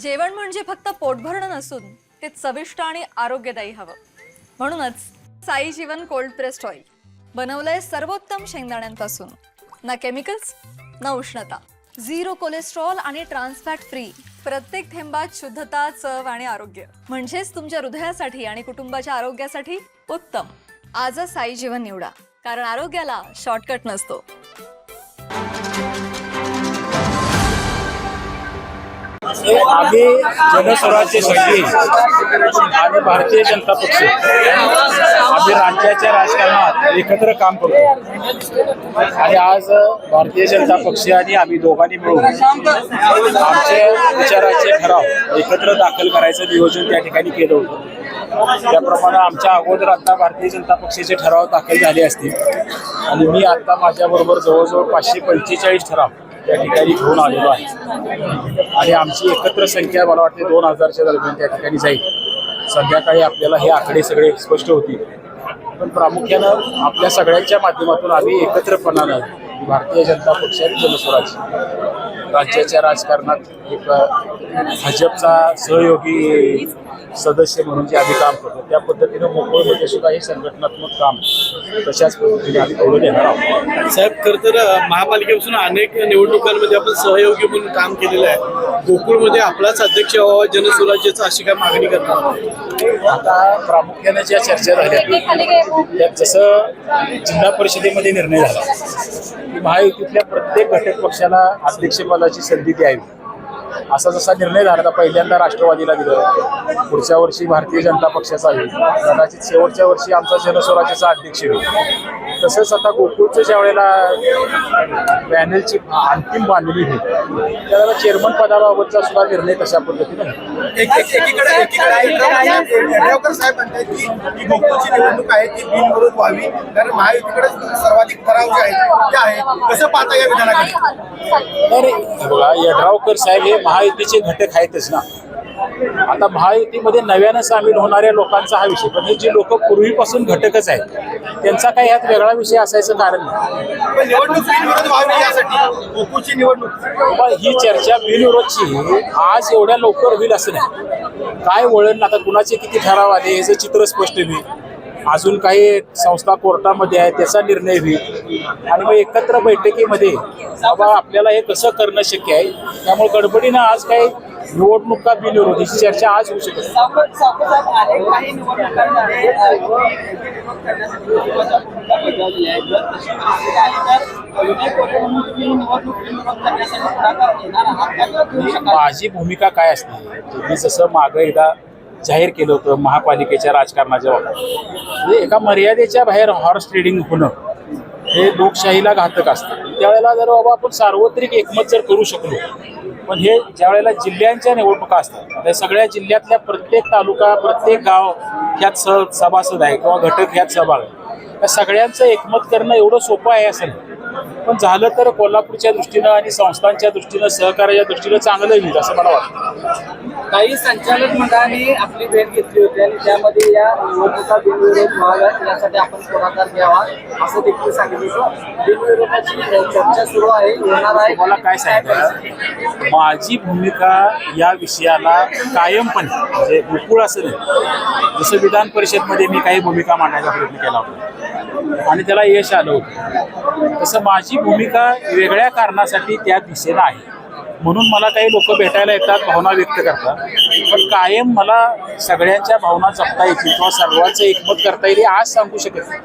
जेवण म्हणजे फक्त पोट भरणं नसून ते चविष्ट आणि आरोग्यदायी हवं. म्हणूनच साई जीवन कोल्ड प्रेस्ड ऑइल बनवलंय सर्वोत्तम शेंगदाण्यांपासून. ना केमिकल्स ना उष्णता, झिरो कोलेस्ट्रॉल आणि ट्रान्सफॅट फ्री. प्रत्येक थेंबात शुद्धता, चव आणि आरोग्य. म्हणजेच तुमच्या हृदयासाठी आणि कुटुंबाच्या आरोग्यासाठी उत्तम. आजच साई जीवन निवडा, कारण आरोग्याला शॉर्टकट नसतो. आम्ही जनस्वराज्य शक्ती आणि भारतीय जनता पक्ष आम्ही राज्याच्या राजकारणात एकत्र काम करतो. आणि आज भारतीय जनता पक्ष आणि आम्ही दोघांनी मिळून आमच्या विचाराचे ठराव एकत्र दाखल करायचं नियोजन त्या ठिकाणी केलं होतं. त्याप्रमाणे आमच्या अगोदर आता भारतीय जनता पक्षाचे ठराव दाखल झाले असतील आणि मी आता माझ्याबरोबर जवळजवळ 545 ठराव त्या ठिकाणी घेऊन आलेलो आहे. आणि आमची एकत्र संख्या मला वाटते 2000च्या दरम्यान त्या ठिकाणी जाईल. संध्याकाळी आपल्याला हे आकडे सगळे स्पष्ट होतील. पण प्रामुख्यानं आपल्या सगळ्यांच्या माध्यमातून आम्ही एकत्रपणानं भारतीय जनता पक्ष आणि जनस्वराज्य राज्याच्या राजकारणात एक भाजपचा सहयोगी सदस्य म्हणून जे आम्ही काम करतो त्या पद्धतीनं मोकळमध्ये सुद्धा हे संघटनात्मक काम तशाच पद्धतीने आम्ही पुढे देणार आहोत. साहेब, खरं तर महापालिकेपासून अनेक निवडणुकांमध्ये आपण सहयोगी म्हणून काम केलेलं आहे. गोकुळमध्ये आपलाच अध्यक्ष व्हावा जनस्वराज्याचं अशी काय मागणी करतात. आता प्रामुख्याने ज्या चर्चा झाल्या त्यात जसं जिल्हा परिषदेमध्ये निर्णय झाला की महायुतीतल्या प्रत्येक घटक पक्षाला अध्यक्षपदाची संधी द्यावी, असा जसा निर्णय झाला पहिल्यांदा राष्ट्रवादीला दिलं, पुढच्या वर्षी भारतीय जनता पक्षाचा होईल, कदाचित शेवटच्या वर्षी आमचा जनस्वराज्याचा अध्यक्ष होईल. तसंच आता गोकुळचं ज्या वेळेला पॅनलची अंतिम बांधणी होईल त्यावेळेला चेअरमन पदाबाबतचा सुद्धा निर्णय कशा पद्धतीने साहेब म्हणतात की गोकुळची निवडणूक आहे ती बिनविरोध व्हावी, कारण महायुतीकडे सर्वाधिक ठराव जे आहेत ते आहे. कसं पाहता या विधानाकडे? तर बघा, यड्रावकर साहेब हे महायुतीचे घटक आहेतच ना. आता महायुतीमध्ये नव्यानं सामील होणाऱ्या लोकांचा हा विषय, पण हे जे लोक पूर्वीपासून घटकच आहेत त्यांचा काही ह्यात वेगळा विषय असायचं कारण नाही. निवडणूक बिनविरोध व्हावी यासाठी गोकुळची निवडणूक ही चर्चा बिनविरोधची आज एवढ्या लवकर होईल असं नाही. काय वळण आता कुणाचे किती ठराव आले याचं चित्र स्पष्ट होईल. अजून काही संस्था कोर्टामध्ये आहे त्याचा निर्णय होईल आणि मग एकत्र बैठकीमध्ये बाबा आपल्याला हे कसं करणं शक्य आहे. त्यामुळे गडबडीनं आज काही निवडणुका बिनविरोधीची चर्चा आज होऊ शकते. माझी भूमिका काय असते, मी जसं मागं एकदा जाहीर केलं होतं महापालिकेच्या राजकारणाच्या बाबतीत, म्हणजे एका मर्यादेच्या बाहेर हॉर्स ट्रेडिंग होणं हे लोकशाहीला घातक असतं. त्यावेळेला जर बाबा आपण सार्वत्रिक एकमत जर करू शकलो, पण हे ज्या वेळेला जिल्ह्यांच्या निवडणुका असतात त्या सगळ्या जिल्ह्यातल्या प्रत्येक तालुका प्रत्येक गाव ह्यात सभासद आहे किंवा घटक ह्यात सहभाग आहे, त्या सगळ्यांचं एकमत करणं एवढं सोपं आहे असं नाही. पण झालं तर कोल्हापूरच्या दृष्टीनं आणि संस्थांच्या दृष्टीनं सहकार्याच्या दृष्टीनं चांगलं होईल असं मला वाटतं. काही संचालक मंडळांनी आपली भेट घेतली होती आणि त्यामध्ये या निवडणुका बिनविरोध व्हाव्यात यासाठी आपण पुढाकार घ्यावा असं देखील सांगितलं होतं. बिनविरोधाची चर्चा सुरू आहे, होणार आहे. मला काय सांगितलं, माझी भूमिका या विषयाला कायमपणे म्हणजे गोकुळ असं नाही, जसं विधान परिषदमध्ये मी काही भूमिका मांडण्याचा प्रयत्न केला होता आणि त्याला यश आलं होतं, तसं माझी भूमिका वेगळ्या कारणासाठी त्या दिशेनं आहे. म्हणून मला काही लोक भेटायला येतात, भावना व्यक्त करतात, पण कायम मला सगळ्यांच्या भावना जपता येतील किंवा सर्वांचं एकमत करता येईल आज सांगू शकत नाही.